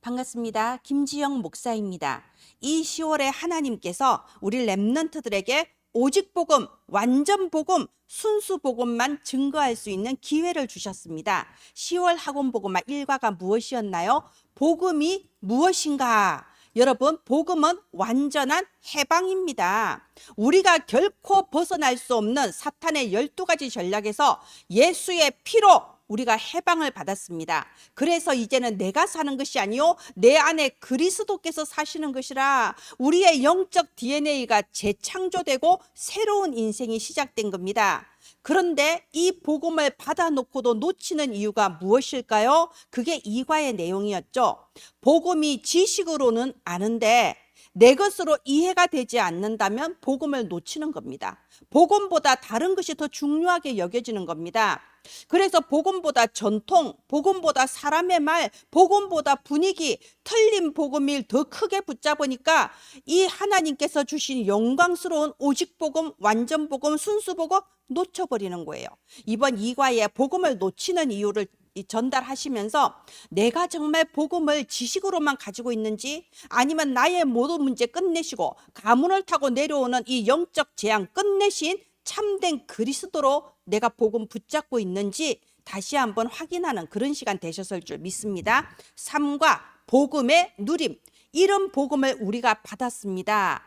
반갑습니다. 김지영 목사입니다. 이 10월에 하나님께서 우리 렘넌트들에게 오직 복음, 완전 복음, 순수 복음만 증거할 수 있는 기회를 주셨습니다. 10월 학원 복음화 1과가 무엇이었나요? 복음이 무엇인가? 여러분, 복음은 완전한 해방입니다. 우리가 결코 벗어날 수 없는 사탄의 12가지 전략에서 예수의 피로 우리가 해방을 받았습니다. 그래서 이제는 내가 사는 것이 아니요 내 안에 그리스도께서 사시는 것이라 우리의 영적 DNA가 재창조되고 새로운 인생이 시작된 겁니다. 그런데 이 복음을 받아놓고도 놓치는 이유가 무엇일까요? 그게 2과의 내용이었죠. 복음이 지식으로는 아는데 내 것으로 이해가 되지 않는다면 복음을 놓치는 겁니다. 복음보다 다른 것이 더 중요하게 여겨지는 겁니다. 그래서 복음보다 전통, 복음보다 사람의 말, 복음보다 분위기, 틀린 복음을 더 크게 붙잡으니까 이 하나님께서 주신 영광스러운 오직 복음, 완전 복음, 순수 복음 놓쳐버리는 거예요. 이번 2과에 복음을 놓치는 이유를 전달하시면서 내가 정말 복음을 지식으로만 가지고 있는지 아니면 나의 모든 문제 끝내시고 가문을 타고 내려오는 이 영적 재앙 끝내신 참된 그리스도로 내가 복음 붙잡고 있는지 다시 한번 확인하는 그런 시간 되셨을 줄 믿습니다. 3과 복음의 누림, 이런 복음을 우리가 받았습니다.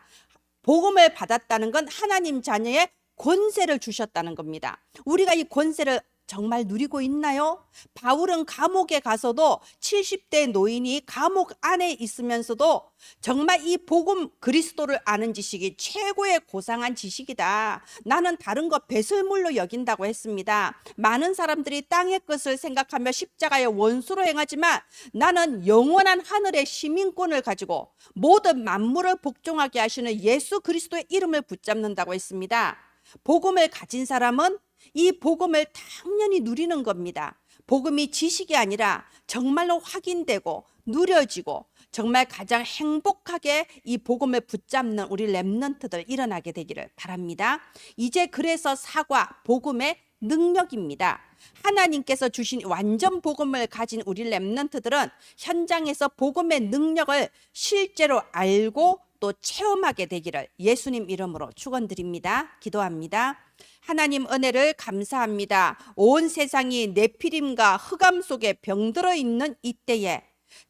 복음을 받았다는 건 하나님 자녀의 권세를 주셨다는 겁니다. 우리가 이 권세를 정말 누리고 있나요? 바울은 감옥에 가서도 70대 노인이 감옥 안에 있으면서도 정말 이 복음 그리스도를 아는 지식이 최고의 고상한 지식이다. 나는 다른 거 배설물로 여긴다고 했습니다. 많은 사람들이 땅의 것을 생각하며 십자가의 원수로 행하지만 나는 영원한 하늘의 시민권을 가지고 모든 만물을 복종하게 하시는 예수 그리스도의 이름을 붙잡는다고 했습니다. 복음을 가진 사람은 이 복음을 당연히 누리는 겁니다. 복음이 지식이 아니라 정말로 확인되고 누려지고 정말 가장 행복하게 이 복음을 붙잡는 우리 렘넌트들 일어나게 되기를 바랍니다. 이제 그래서 4과 복음의 능력입니다. 하나님께서 주신 완전 복음을 가진 우리 렘넌트들은 현장에서 복음의 능력을 실제로 알고 또 체험하게 되기를 예수님 이름으로 축원드립니다. 기도합니다. 하나님 은혜를 감사합니다. 온 세상이 네피림과 흑암 속에 병들어 있는 이때에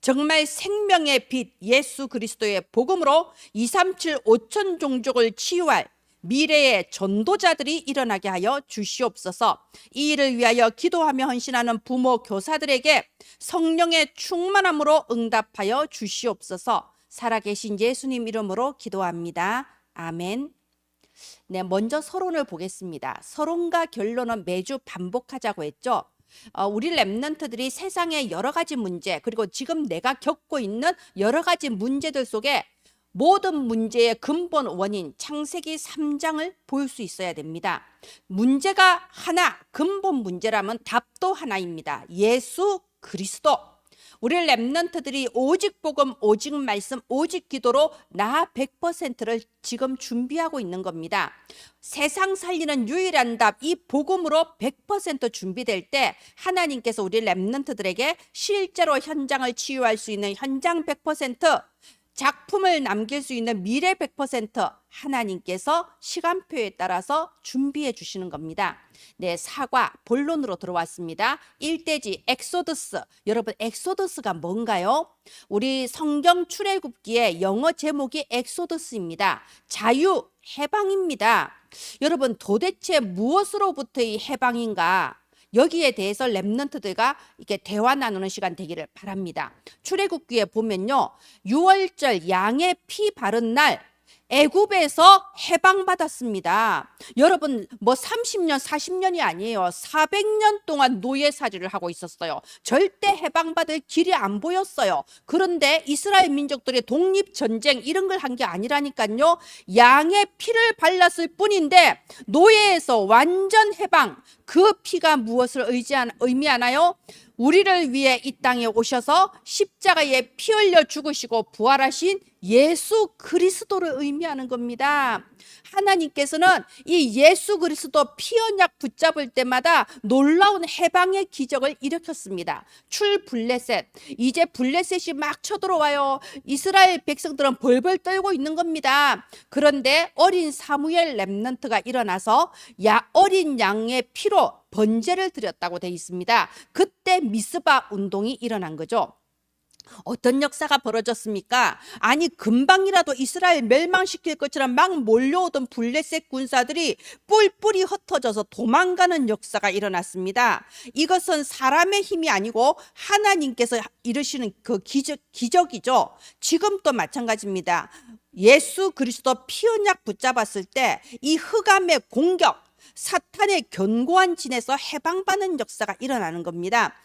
정말 생명의 빛 예수 그리스도의 복음으로 237 5천 종족을 치유할 미래의 전도자들이 일어나게 하여 주시옵소서. 이 일을 위하여 기도하며 헌신하는 부모 교사들에게 성령의 충만함으로 응답하여 주시옵소서. 살아계신 예수님 이름으로 기도합니다. 아멘. 네, 먼저 서론을 보겠습니다. 서론과 결론은 매주 반복하자고 했죠. 우리 렘넌트들이 세상의 여러 가지 문제 그리고 지금 내가 겪고 있는 여러 가지 문제들 속에 모든 문제의 근본 원인 창세기 3장을 볼 수 있어야 됩니다. 문제가 하나, 근본 문제라면 답도 하나입니다. 예수 그리스도. 우리 렘넌트들이 오직 복음, 오직 말씀, 오직 기도로 나 100%를 지금 준비하고 있는 겁니다. 세상 살리는 유일한 답, 이 복음으로 100% 준비될 때 하나님께서 우리 렘넌트들에게 실제로 현장을 치유할 수 있는 현장 100%, 작품을 남길 수 있는 미래 100% 하나님께서 시간표에 따라서 준비해 주시는 겁니다. 네, 4과 본론으로 들어왔습니다. 1대지 엑소더스. 여러분, 엑소더스가 뭔가요? 우리 성경 출애굽기의 영어 제목이 엑소더스입니다. 자유, 해방입니다. 여러분, 도대체 무엇으로부터의 해방인가? 여기에 대해서 렘넌트들과 이렇게 대화 나누는 시간 되기를 바랍니다. 출애굽기에 보면요, 6월절 양의 피 바른 날 애굽에서 해방받았습니다. 여러분, 뭐 30년, 40년이 아니에요. 400년 동안 노예살이를 하고 있었어요. 절대 해방받을 길이 안 보였어요. 그런데 이스라엘 민족들의 독립전쟁 이런 걸 한 게 아니라니까요. 양의 피를 발랐을 뿐인데 노예에서 완전 해방. 그 피가 무엇을 의미하나요? 우리를 위해 이 땅에 오셔서 십자가에 피 흘려 죽으시고 부활하신 예수 그리스도를 의미합니다. 의미하는 겁니다. 하나님께서는 이 예수 그리스도 피 언약 붙잡을 때마다 놀라운 해방의 기적을 일으켰습니다. 블레셋, 이제 블레셋이 막 쳐들어와요. 이스라엘 백성들은 벌벌 떨고 있는 겁니다. 그런데 어린 사무엘 렘넌트가 일어나서 어린 양의 피로 번제를 드렸다고 되어 있습니다. 그때 미스바 운동이 일어난 거죠. 어떤 역사가 벌어졌습니까? 아니 금방이라도 이스라엘 멸망시킬 것처럼 막 몰려오던 블레셋 군사들이 뿔뿔이 흩어져서 도망가는 역사가 일어났습니다. 이것은 사람의 힘이 아니고 하나님께서 이루시는 그 기적이죠. 지금도 마찬가지입니다. 예수 그리스도 피 언약 붙잡았을 때 이 흑암의 공격, 사탄의 견고한 진에서 해방받는 역사가 일어나는 겁니다.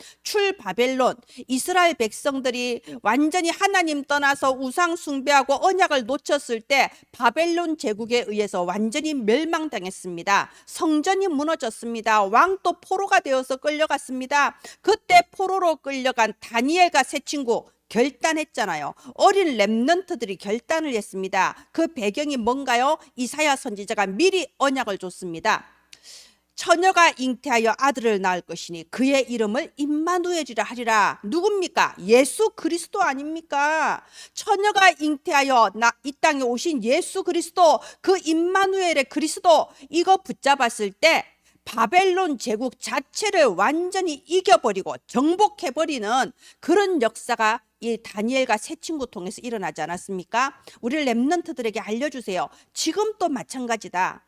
바벨론, 이스라엘 백성들이 완전히 하나님 떠나서 우상 숭배하고 언약을 놓쳤을 때 바벨론 제국에 의해서 완전히 멸망당했습니다. 성전이 무너졌습니다. 왕도 포로가 되어서 끌려갔습니다. 그때 포로로 끌려간 다니엘과 세 친구 결단했잖아요. 어린 렘넌트들이 결단을 했습니다. 그 배경이 뭔가요? 이사야 선지자가 미리 언약을 줬습니다. 처녀가 잉태하여 아들을 낳을 것이니 그의 이름을 임마누엘이라 하리라. 누굽니까? 예수 그리스도 아닙니까? 처녀가 잉태하여 이 땅에 오신 예수 그리스도, 그 임마누엘의 그리스도, 이거 붙잡았을 때 바벨론 제국 자체를 완전히 이겨버리고 정복해버리는 그런 역사가 이 다니엘과 세 친구 통해서 일어나지 않았습니까? 우리 렘넌트들에게 알려주세요. 지금도 마찬가지다.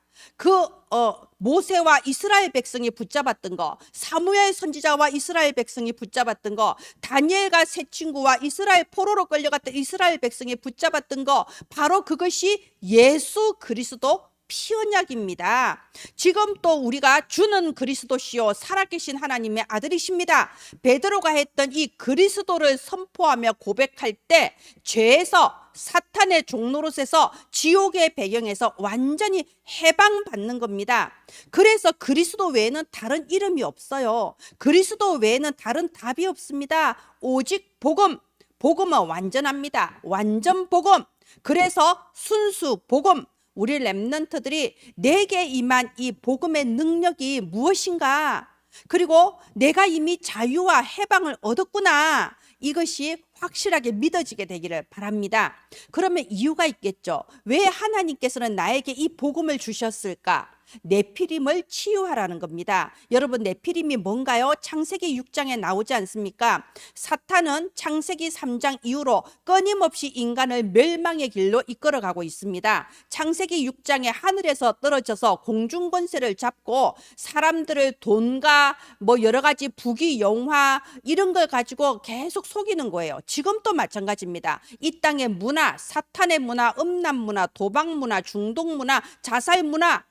모세와 이스라엘 백성이 붙잡았던 거, 사무엘 선지자와 이스라엘 백성이 붙잡았던 거, 다니엘과 세 친구와 이스라엘 포로로 끌려갔던 이스라엘 백성이 붙잡았던 거, 바로 그것이 예수 그리스도 피 언약입니다. 지금 또 우리가 주는 그리스도시요 살아계신 하나님의 아들이십니다. 베드로가 했던 이 그리스도를 선포하며 고백할 때 죄에서, 사탄의 종노릇에서, 지옥의 배경에서 완전히 해방받는 겁니다. 그래서 그리스도 외에는 다른 이름이 없어요. 그리스도 외에는 다른 답이 없습니다. 오직 복음. 복음은 완전합니다. 완전 복음. 그래서 순수 복음. 우리 렘넌트들이 내게 임한 이 복음의 능력이 무엇인가? 그리고 내가 이미 자유와 해방을 얻었구나. 이것이 확실하게 믿어지게 되기를 바랍니다. 그러면 이유가 있겠죠. 왜 하나님께서는 나에게 이 복음을 주셨을까? 네피림을 치유하라는 겁니다. 여러분, 네피림이 뭔가요? 창세기 6장에 나오지 않습니까? 사탄은 창세기 3장 이후로 끊임없이 인간을 멸망의 길로 이끌어가고 있습니다. 창세기 6장에 하늘에서 떨어져서 공중 권세를 잡고 사람들을 돈과 여러 가지 부귀 영화 이런 걸 가지고 계속 속이는 거예요. 지금도 마찬가지입니다. 이 땅의 문화, 사탄의 문화, 음란 문화, 도박 문화, 중독 문화, 자살 문화,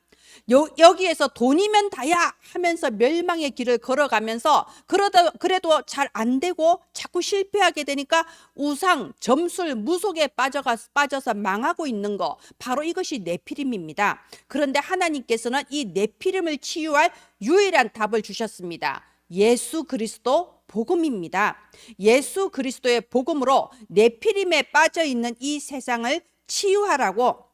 여기에서 돈이면 다야 하면서 멸망의 길을 걸어가면서 그래도 잘 안 되고 자꾸 실패하게 되니까 우상, 점술, 무속에 빠져서 망하고 있는 거, 바로 이것이 네피림입니다. 그런데 하나님께서는 이 네피림을 치유할 유일한 답을 주셨습니다. 예수 그리스도 복음입니다. 예수 그리스도의 복음으로 네피림에 빠져 있는 이 세상을 치유하라고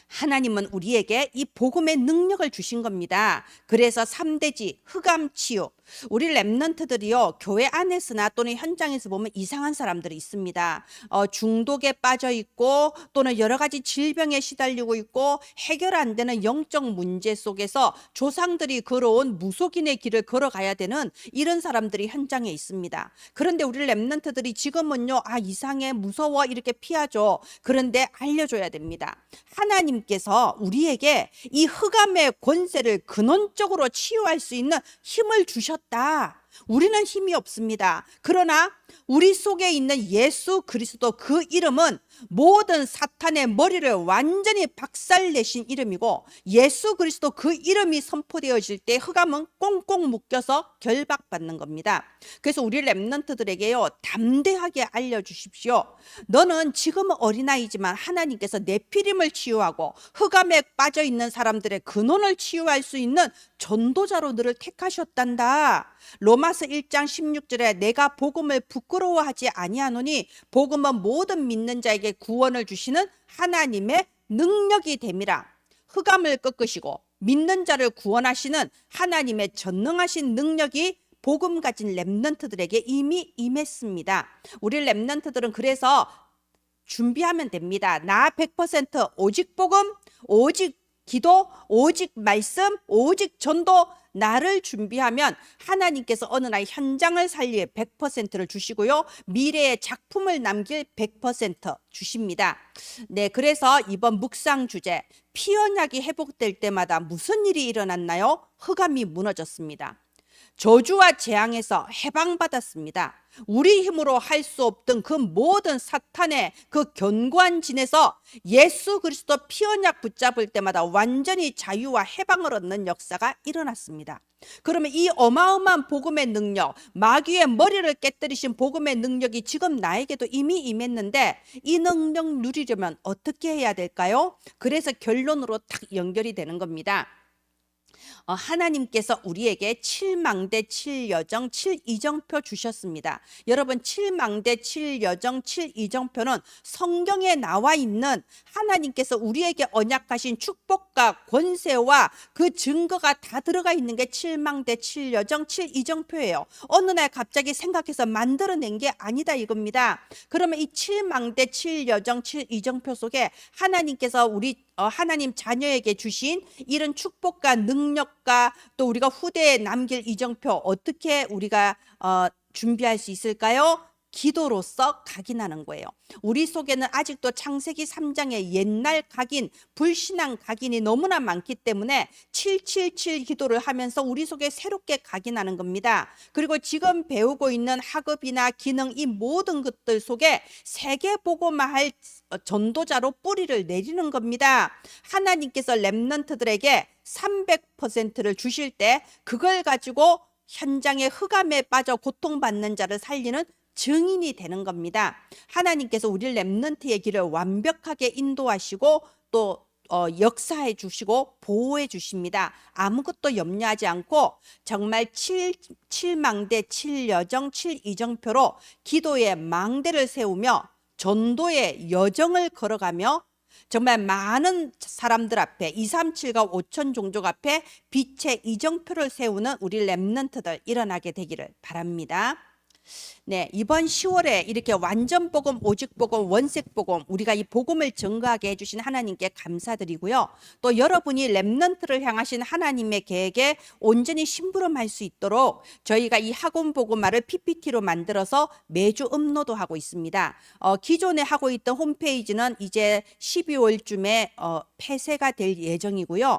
하나님은 우리에게 이 복음의 능력을 주신 겁니다. 그래서 3대지 흑암 치유. 우리 렘넌트들이요, 교회 안에서나 또는 현장에서 보면 이상한 사람들이 있습니다. 중독에 빠져 있고 또는 여러 가지 질병에 시달리고 있고 해결 안 되는 영적 문제 속에서 조상들이 걸어온 무속인의 길을 걸어가야 되는 이런 사람들이 현장에 있습니다. 그런데 우리 렘넌트들이 지금은요, 이상해, 무서워 이렇게 피하죠. 그런데 알려줘야 됩니다. 하나님께서 우리에게 이 흑암의 권세를 근원적으로 치유할 수 있는 힘을 주셨다. 우리는 힘이 없습니다. 그러나 우리 속에 있는 예수 그리스도, 그 이름은 모든 사탄의 머리를 완전히 박살내신 이름이고, 예수 그리스도 그 이름이 선포되어질 때 흑암은 꽁꽁 묶여서 결박받는 겁니다. 그래서 우리 렘넌트들에게요, 담대하게 알려주십시오. 너는 지금은 어린아이지만 하나님께서 네피림을 치유하고 흑암에 빠져있는 사람들의 근원을 치유할 수 있는 전도자로 너를 택하셨단다. 로마서 1장 16절에 내가 복음을 부끄러워하지 아니하노니 복음은 모든 믿는 자에게 구원을 주시는 하나님의 능력이 됨이라. 흑암을 꺾으시고 믿는 자를 구원하시는 하나님의 전능하신 능력이 복음 가진 렘넌트들에게 이미 임했습니다. 우리 렘넌트들은 그래서 준비하면 됩니다. 나 100% 오직 복음, 오직 기도, 오직 말씀, 오직 전도, 나를 준비하면 하나님께서 어느 날 현장을 살릴 100%를 주시고요, 미래의 작품을 남길 100% 주십니다. 네, 그래서 이번 묵상 주제, 피 언약이 회복될 때마다 무슨 일이 일어났나요? 흑암이 무너졌습니다. 저주와 재앙에서 해방받았습니다. 우리 힘으로 할 수 없던 그 모든 사탄의 그 견고한 진에서 예수 그리스도 피 언약 붙잡을 때마다 완전히 자유와 해방을 얻는 역사가 일어났습니다. 그러면 이 어마어마한 복음의 능력, 마귀의 머리를 깨뜨리신 복음의 능력이 지금 나에게도 이미 임했는데 이 능력 누리려면 어떻게 해야 될까요? 그래서 결론으로 딱 연결이 되는 겁니다. 하나님께서 우리에게 7망대 7여정 7이정표 주셨습니다. 여러분, 7망대 7여정 7이정표는 성경에 나와 있는 하나님께서 우리에게 언약하신 축복과 권세와 그 증거가 다 들어가 있는 게 7망대 7여정 7이정표예요. 어느 날 갑자기 생각해서 만들어낸 게 아니다 이겁니다. 그러면 이 7망대 7여정 7이정표 속에 하나님께서 우리 하나님 자녀에게 주신 이런 축복과 능력과 또 우리가 후대에 남길 이정표 어떻게 우리가 준비할 수 있을까요? 기도로서 각인하는 거예요. 우리 속에는 아직도 창세기 3장의 옛날 각인, 불신앙 각인이 너무나 많기 때문에 777 기도를 하면서 우리 속에 새롭게 각인하는 겁니다. 그리고 지금 배우고 있는 학업이나 기능, 이 모든 것들 속에 세계보고만 전도자로 뿌리를 내리는 겁니다. 하나님께서 렘넌트들에게 300%를 주실 때 그걸 가지고 현장의 흑암에 빠져 고통받는 자를 살리는 증인이 되는 겁니다. 하나님께서 우리 렘넌트의 길을 완벽하게 인도하시고 또 역사해 주시고 보호해 주십니다. 아무것도 염려하지 않고 정말 7망대 7여정 7이정표로 기도의 망대를 세우며 전도의 여정을 걸어가며 정말 많은 사람들 앞에 237과 5천 종족 앞에 빛의 이정표를 세우는 우리 렘넌트들 일어나게 되기를 바랍니다. 네, 이번 10월에 이렇게 완전 복음, 오직 복음, 원색 복음, 우리가 이 복음을 증거하게 해주신 하나님께 감사드리고요. 또 여러분이 렘넌트를 향하신 하나님의 계획에 온전히 심부름할 수 있도록 저희가 이 학원 복음화를 PPT로 만들어서 매주 업로드하고 있습니다. 기존에 하고 있던 홈페이지는 이제 12월쯤에 폐쇄가 될 예정이고요.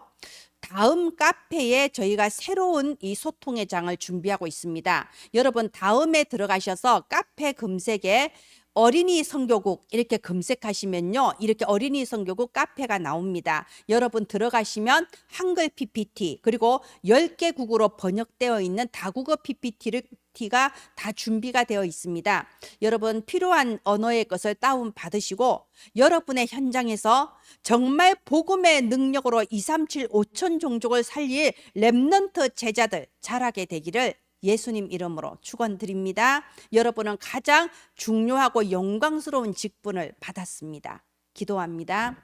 다음 카페에 저희가 새로운 이 소통의 장을 준비하고 있습니다. 여러분, 다음에 들어가셔서 카페 검색에 어린이 선교국 이렇게 검색하시면요, 이렇게 어린이 선교국 카페가 나옵니다. 여러분 들어가시면 한글 PPT 그리고 10개국으로 번역되어 있는 다국어 PPT가 다 준비가 되어 있습니다. 여러분 필요한 언어의 것을 다운 받으시고 여러분의 현장에서 정말 복음의 능력으로 237 5천 종족을 살릴 렘넌트 제자들 자라게 되기를 예수님 이름으로 축원드립니다. 여러분은 가장 중요하고 영광스러운 직분을 받았습니다. 기도합니다.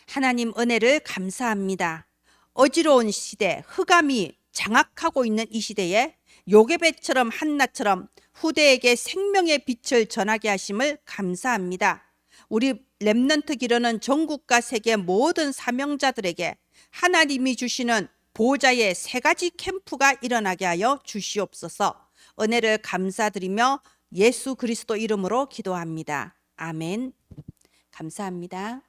하나님 은혜를 감사합니다. 어지러운 시대, 흑암이 장악하고 있는 이 시대에 요게벳처럼 한나처럼 후대에게 생명의 빛을 전하게 하심을 감사합니다. 우리 렘넌트 기도는 전국과 세계 모든 사명자들에게 하나님이 주시는 보호자의 3가지 캠프가 일어나게 하여 주시옵소서. 은혜를 감사드리며 예수 그리스도 이름으로 기도합니다. 아멘. 감사합니다.